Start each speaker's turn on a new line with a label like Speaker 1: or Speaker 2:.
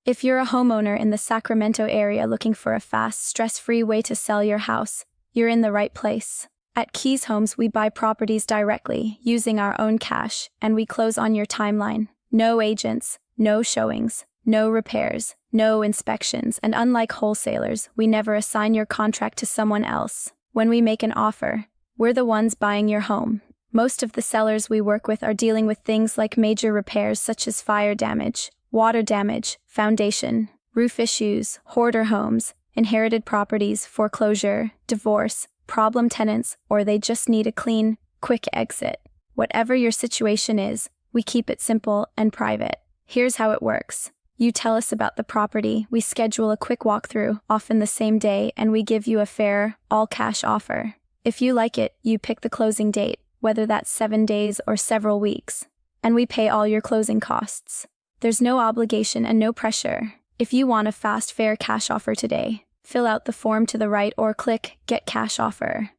Speaker 1: If you're a homeowner in the Sacramento area looking for a fast, stress-free way to sell your house, you're in the right place. At KEES Homes, we buy properties directly, using our own cash, and we close on your timeline. No agents, no showings, no repairs, no inspections, and unlike wholesalers, we never assign your contract to someone else. When we make an offer, we're the ones buying your home. Most of the sellers we work with are dealing with things like major repairs such as fire damage, water damage, foundation, roof issues, hoarder homes, inherited properties, foreclosure, divorce, problem tenants, or they just need a clean, quick exit. Whatever your situation is, we keep it simple and private. Here's how it works. You tell us about the property, we schedule a quick walkthrough, often the same day, and we give you a fair, all-cash offer. If you like it, you pick the closing date, whether that's 7 days or several weeks, and we pay all your closing costs. There's no obligation and no pressure. If you want a fast, fair cash offer today, fill out the form to the right or click Get Cash Offer.